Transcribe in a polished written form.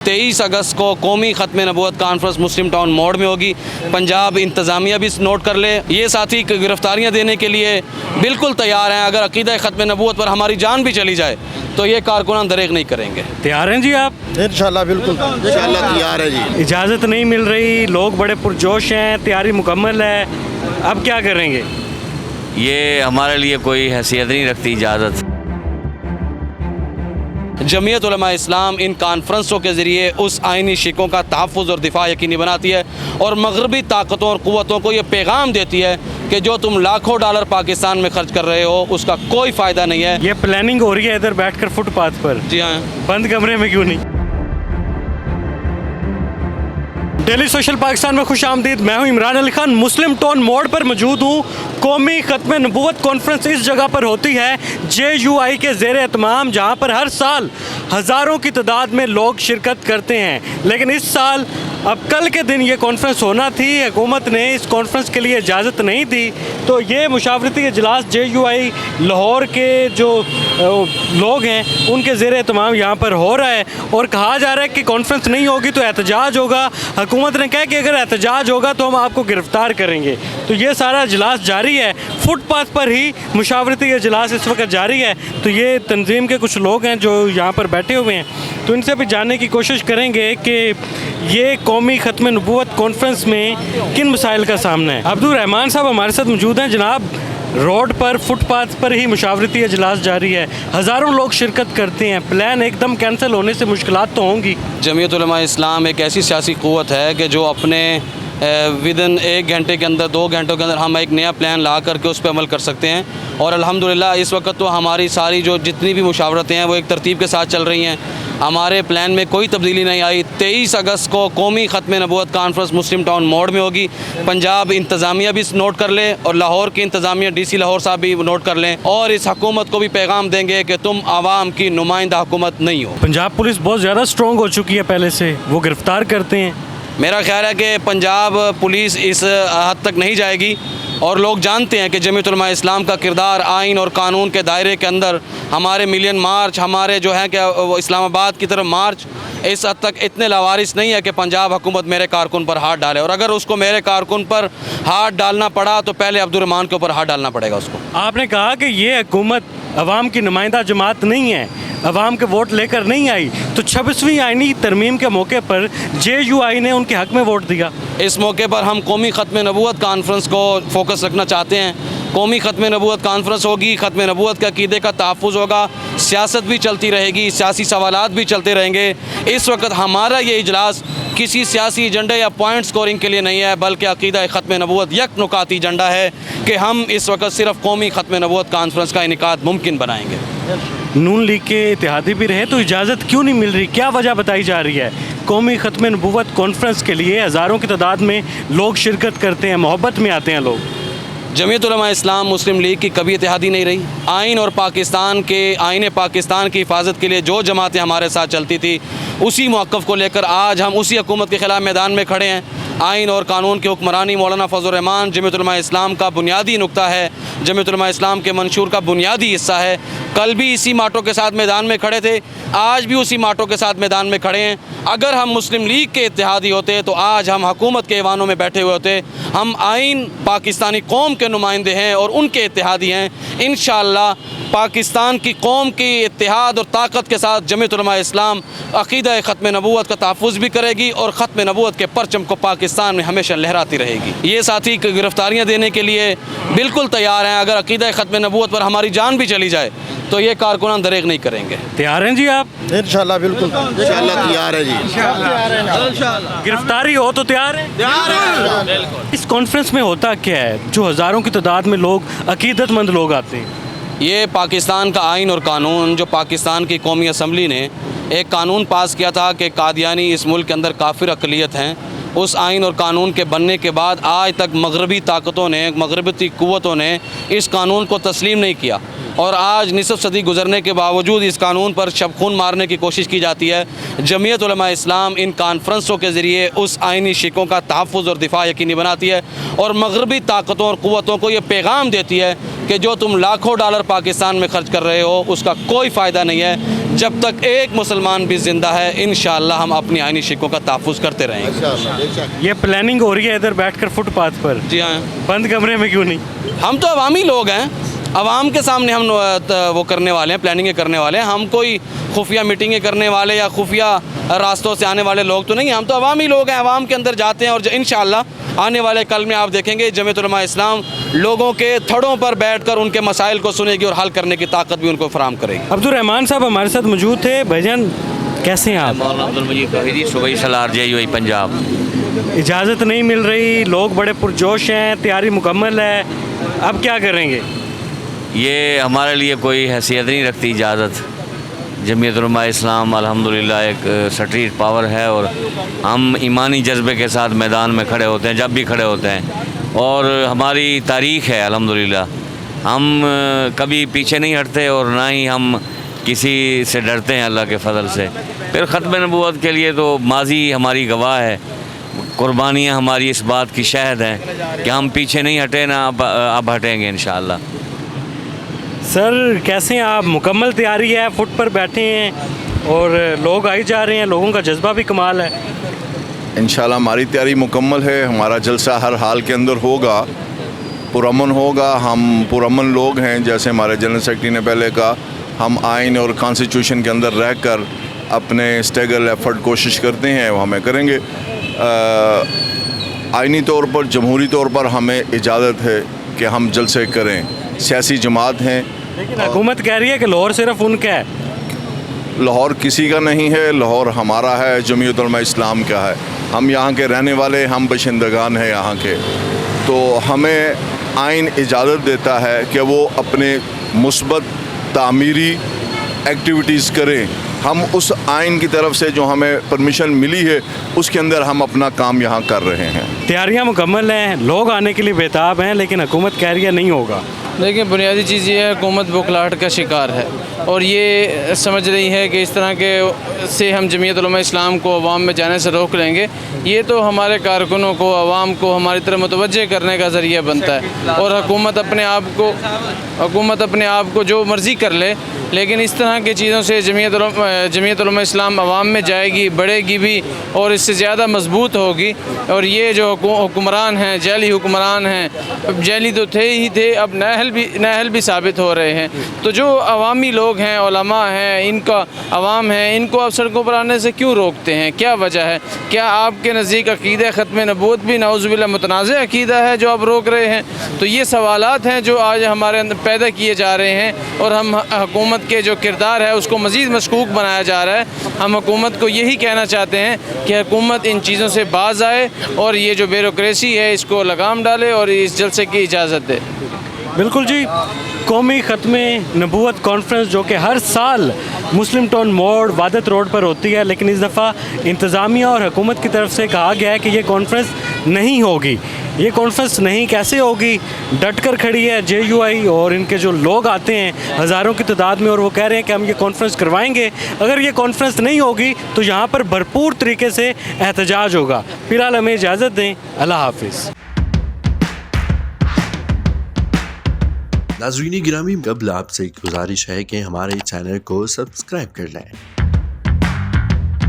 23 अगस्त को कौमी ख़त्म नबूवत कॉन्फ्रेंस मुस्लिम टाउन मोड़ में होगी। पंजाब इंतज़ामिया भी नोट कर ले। ये साथी गिरफ्तारियाँ देने के लिए बिल्कुल तैयार हैं। अगर अक़ीदा ख़त्म नबूवत पर हमारी जान भी चली जाए तो ये कारकुनान दरेक नहीं करेंगे। तैयार हैं जी आप? इंशाल्लाह बिल्कुल इंशाल्लाह तैयार है जी। इजाज़त नहीं मिल रही, लोग बड़े पुरजोश हैं, तैयारी मुकम्मल है, अब क्या करेंगे? ये हमारे लिए कोई हैसियत नहीं रखती इजाज़त। जमीयत उलमा इस्लाम इन कॉन्फ्रेंसों के ज़रिए उस आइनी शिकों का तहफ़्फ़ुज़ और दिफा यकीनी बनाती है और मगरबी ताकतों और क़ुव्वतों को ये पैगाम देती है कि जो तुम लाखों डॉलर पाकिस्तान में खर्च कर रहे हो उसका कोई फ़ायदा नहीं है। ये प्लानिंग हो रही है इधर बैठकर फुटपाथ पर? जी हाँ। बंद कमरे में क्यों नहीं? डेली सोशल पाकिस्तान में खुश आमदीद। मैं हूँ इमरान अली खान, मुस्लिम टाउन मोड़ पर मौजूद हूँ। कौमी ख़त्म नबूवत कॉन्फ्रेंस इस जगह पर होती है JUI के ज़ेर एहतमाम, जहाँ पर हर साल हज़ारों की तादाद में लोग शिरकत करते हैं। लेकिन इस साल अब कल के दिन ये कॉन्फ्रेंस होना थी, हुकूमत ने इस कॉन्फ्रेंस के लिए इजाज़त नहीं दी। तो ये मुशावरती इजलास JUI लाहौर के जो लोग हैं उनके ज़ेर एहतमाम यहाँ पर हो रहा है और कहा जा रहा है कि कॉन्फ्रेंस नहीं होगी तो एहतजाज होगा। हुकूमत ने कहा कि अगर एहतजाज होगा तो हम आपको गिरफ़्तार करेंगे। तो ये सारा इजलास जारी है, फुटपाथ पर ही मुशावरती इजलास इस वक्त जारी है। तो ये तंजीम के कुछ लोग हैं जो यहाँ पर बैठे हुए हैं, तो इनसे भी जानने की कोशिश करेंगे कि ये कौमी ख़त्म नबूवत कॉन्फ्रेंस में किन मसाइल का सामना है। अब्दुल रहमान साहब हमारे साथ मौजूद हैं। जनाब, रोड पर फुटपाथ पर ही मुशावरती इजलास जारी है, हज़ारों लोग शिरकत करते हैं, प्लान एकदम कैंसिल होने से मुश्किलात तो होंगी। जमीयत उलमा इस्लाम एक ऐसी सियासी क़ुव्वत है कि जो अपने विदिन 1 घंटे के अंदर 2 घंटों के अंदर हम एक नया प्लान ला करके उस पर अमल कर सकते हैं। और अल्हम्दुलिल्लाह इस वक्त तो हमारी सारी जो जितनी भी मुशावरतें हैं वो एक तरतीब के साथ चल रही हैं। हमारे प्लान में कोई तब्दीली नहीं आई। 23 अगस्त को कौमी ख़त्म नबूवत कॉन्फ्रेंस मुस्लिम टाउन मोड़ में होगी। पंजाब इंतज़ामिया भी नोट कर ले और लाहौर की इंतज़ामिया DC लाहौर साहब भी नोट कर लें और इस हुकूमत को भी पैगाम देंगे कि तुम आवाम की नुमाइंदा हुकूमत नहीं हो। पंजाब पुलिस बहुत ज़्यादा स्ट्रॉन्ग हो चुकी है पहले से, वो गिरफ़्तार करते हैं। मेरा ख्याल है कि पंजाब पुलिस इस हद तक नहीं जाएगी और लोग जानते हैं कि जमीयत उलमा इस्लाम का किरदार आइन और कानून के दायरे के अंदर हमारे मिलियन मार्च, हमारे जो है कि इस्लामाबाद की तरफ मार्च इस हद तक इतने लावारिस नहीं है कि पंजाब हुकूमत मेरे कारकुन पर हाथ डाले। और अगर उसको मेरे कारकुन पर हाथ डालना पड़ा तो पहले अब्दुल रहमान के ऊपर हाथ डालना पड़ेगा उसको। आपने कहा कि ये हुकूमत अवाम की नुमाइंदा जमात नहीं है, अवाम के वोट लेकर नहीं आई, तो 26वीं आइनी तरमीम के मौके पर JUI ने उनके हक़ में वोट दिया। इस मौके पर हम कौमी ख़त्म नबूवत कॉन्फ्रेंस को फोकस रखना चाहते हैं। कौमी ख़त्म नबूवत कॉन्फ्रेंस होगी, ख़त्म नबूवत के अक़ीदे का तहफ़्फ़ुज़ होगा, सियासत भी चलती रहेगी, सियासी सवालात भी चलते रहेंगे। इस वक्त हमारा ये इजलास किसी सियासी एजेंडे या पॉइंट स्कोरिंग के लिए नहीं है, बल्कि अक़ीदा ख़त्म नबूवत एक नुकाती एजेंडा है कि हम इस वक्त सिर्फ़ कौमी ख़त्म नबूवत कॉन्फ्रेंस का इनेकाद मुमकिन बनाएंगे। नून लीग के इत्तेहादी भी रहे तो इजाज़त क्यों नहीं मिल रही, क्या वजह बताई जा रही है? कौमी ख़त्म नबूवत कॉन्फ्रेंस के लिए हज़ारों की तादाद में लोग शिरकत करते हैं, मोहब्बत में आते हैं लोग। जमीयत उलमा इस्लाम मुस्लिम लीग की कभी इत्तेहादी नहीं रही। आइन और पाकिस्तान के आइन पाकिस्तान की हिफाजत के लिए जो जमातें हमारे साथ चलती थी उसी मौक़िफ़ को लेकर आज हम उसी हुकूमत के ख़िलाफ़ मैदान में खड़े हैं। आइन और कानून की हुक्मरानी मौलाना फजल रहमान जमीयत उलमा इस्लाम का बुनियादी नुक्ता है, जमीयत उलमा इस्लाम के मंशूर का बुनियादी हिस्सा है। कल भी इसी माटों के साथ मैदान में खड़े थे, आज भी उसी माटों के साथ मैदान में खड़े हैं। अगर हम मुस्लिम लीग के इत्तेहादी होते तो आज हम हुकूमत के ऐवानों में बैठे हुए होते। हम आइन पाकिस्तानी कौम के नुमाइंदे हैं और उनके इत्तेहादी हैं। इंशाअल्लाह पाकिस्तान की कौम की इत्तेहाद और ताकत के साथ जमीयत उलमा इस्लाम अक़ीदा ख़त्म नबूवत का तहफ़्फ़ुज़ भी करेगी और ख़त्म नबूवत के परचम को पाकिस्तान में हमेशा लहराती रहेगी। ये साथी गिरफ्तारियाँ देने के लिए बिल्कुल तैयार हैं। अगर अक़ीदा ख़त्म नबूवत पर हमारी जान भी चली जाए तो ये कारकुनान दरेक नहीं करेंगे। तैयार हैं जी आप? इंशाल्लाह बिल्कुल इंशाल्लाह तैयार है जी। गिरफ्तारी हो तो तैयार है? इस कॉन्फ्रेंस में होता क्या है जो हज़ारों की तादाद में लोग अक़ीदतमंद लोग आते हैं? ये पाकिस्तान का आइन और कानून, जो पाकिस्तान की कौमी असम्बली ने एक कानून पास किया था कि कादियानी इस मुल्क के अंदर काफिर अक़लियत हैं, उस आइन और कानून के बनने के बाद आज तक मगरबी ताकतों ने, मगरबी क़ुव्वतों ने इस कानून को तस्लीम नहीं किया और आज निसफ़ सदी गुजरने के बावजूद इस कानून पर शब खून मारने की कोशिश की जाती है। जमीयत उलमा इस्लाम इन कॉन्फ्रेंसों के ज़रिए उस आइनी शिकों का तहफ़्फ़ुज़ और दिफा यकीनी बनाती है और मगरबी ताकतों और क़ुव्वतों को ये पैगाम देती है कि जो तुम लाखों डॉलर पाकिस्तान में खर्च कर रहे हो उसका कोई फ़ायदा नहीं है। جب تک ایک مسلمان بھی زندہ ہے انشاءاللہ ہم اپنی آئینی شکوں کا تحفظ کرتے رہیں گے. یہ پلاننگ ہو رہی ہے ادھر بیٹھ کر فٹ پاتھ پر, جی ہاں, بند کمرے میں کیوں نہیں؟ ہم تو عوامی لوگ ہیں, عوام کے سامنے ہم وہ کرنے والے ہیں, پلاننگیں کرنے والے ہیں. ہم کوئی خفیہ میٹنگیں کرنے والے یا خفیہ راستوں سے آنے والے لوگ تو نہیں ہیں. ہم تو عوامی لوگ ہیں, عوام کے اندر جاتے ہیں اور انشاءاللہ آنے والے کل میں آپ دیکھیں گے جمعیت علماء اسلام لوگوں کے تھڑوں پر بیٹھ کر ان کے مسائل کو سنے گی اور حل کرنے کی طاقت بھی ان کو فراہم کرے گی. عبدالرحمان صاحب ہمارے ساتھ موجود تھے. بھائی جان کیسے ہیں آپ؟ مولانا عبدالمجید توحیدی, صوبائی سالار JUI پنجاب. اجازت نہیں مل رہی, لوگ بڑے پرجوش ہیں, تیاری مکمل ہے, اب کیا کریں گے؟ یہ ہمارے لیے کوئی حیثیت نہیں رکھتی اجازت. جمعیت علماء اسلام الحمدللہ ایک سٹریٹ پاور ہے اور ہم ایمانی جذبے کے ساتھ میدان میں کھڑے ہوتے ہیں جب بھی کھڑے ہوتے ہیں, اور ہماری تاریخ ہے الحمدللہ. ہم کبھی پیچھے نہیں ہٹتے اور نہ ہی ہم کسی سے ڈرتے ہیں اللہ کے فضل سے. پھر ختم نبوت کے لیے تو ماضی ہماری گواہ ہے, قربانیاں ہماری اس بات کی شاہد ہیں کہ ہم پیچھے نہیں ہٹے, نہ اب ہٹیں گے انشاءاللہ. سر کیسے ہیں آپ؟ مکمل تیاری ہے, فٹ پر بیٹھے ہیں اور لوگ آئی جا رہے ہیں, لوگوں کا جذبہ بھی کمال ہے. انشاءاللہ ہماری تیاری مکمل ہے. ہمارا جلسہ ہر حال کے اندر ہوگا, پرامن ہوگا. ہم پرامن لوگ ہیں, جیسے ہمارے جنرل سیکرٹری نے پہلے کہا, ہم آئین اور کانسٹیٹیوشن کے اندر رہ کر اپنے اسٹیگل ایفرٹ کوشش کرتے ہیں, وہ ہمیں کریں گے. آئینی طور پر, جمہوری طور پر ہمیں اجازت ہے کہ ہم جلسے کریں. سیاسی جماعت ہیں, لیکن حکومت کہہ رہی ہے کہ لاہور صرف ان کا ہے. لاہور کسی کا نہیں ہے, لاہور ہمارا ہے, جمعیت علماء اسلام کا ہے. ہم یہاں کے رہنے والے, ہم باشندگان ہیں یہاں کے, تو ہمیں آئین اجازت دیتا ہے کہ وہ اپنے مثبت تعمیری ایکٹیویٹیز کریں. ہم اس آئین کی طرف سے جو ہمیں پرمیشن ملی ہے اس کے اندر ہم اپنا کام یہاں کر رہے ہیں. تیاریاں مکمل ہیں, لوگ آنے کے لیے بےتاب ہیں, لیکن حکومت کہہ رہی ہے نہیں ہوگا. دیکھیں بنیادی چیز یہ ہے, حکومت بخلاہٹ کا شکار ہے اور یہ سمجھ رہی ہے کہ اس طرح کے سے ہم جمعیت علماء اسلام کو عوام میں جانے سے روک لیں گے. یہ تو ہمارے کارکنوں کو, عوام کو ہماری طرف متوجہ کرنے کا ذریعہ بنتا ہے, اور حکومت اپنے آپ کو جو مرضی کر لے, لیکن اس طرح کی چیزوں سے جمعیت علماء اسلام عوام میں جائے گی, بڑھے گی بھی اور اس سے زیادہ مضبوط ہوگی. اور یہ جو حکمران ہیں, جعلی حکمران ہیں, جعلی تو تھے ہی تھے, اب نااہل بھی ثابت ہو رہے ہیں. تو جو عوامی لوگ ہیں, علماء ہیں, ان کا عوام ہیں, ان کو آپ سڑکوں پر آنے سے کیوں روکتے ہیں؟ کیا وجہ ہے؟ کیا آپ کے نزدیک عقیدہ ختم نبوت بھی نعوذ باللہ متنازع عقیدہ ہے جو آپ روک رہے ہیں؟ تو یہ سوالات ہیں جو آج ہمارے اندر پیدا کیے جا رہے ہیں, اور ہم حکومت کے جو کردار ہے اس کو مزید مشکوک بنایا جا رہا ہے. ہم حکومت کو یہی کہنا چاہتے ہیں کہ حکومت ان چیزوں سے باز آئے اور یہ جو بیوروکریسی ہے اس کو لگام ڈالے اور اس جلسے کی اجازت دے. بالکل جی. قومی ختم نبوت کانفرنس جو کہ ہر سال مسلم ٹاؤن موڑ وحدت روڈ پر ہوتی ہے, لیکن اس دفعہ انتظامیہ اور حکومت کی طرف سے کہا گیا ہے کہ یہ کانفرنس نہیں ہوگی. یہ کانفرنس نہیں کیسے ہوگی؟ ڈٹ کر کھڑی ہے JUI اور ان کے جو لوگ آتے ہیں ہزاروں کی تعداد میں, اور وہ کہہ رہے ہیں کہ ہم یہ کانفرنس کروائیں گے. اگر یہ کانفرنس نہیں ہوگی تو یہاں پر بھرپور طریقے سے احتجاج ہوگا. فی الحال ہمیں اجازت دیں, اللہ حافظ. ناظرین گرامی, قبل آپ سے ایک گزارش ہے کہ ہمارے چینل کو سبسکرائب کر لیں.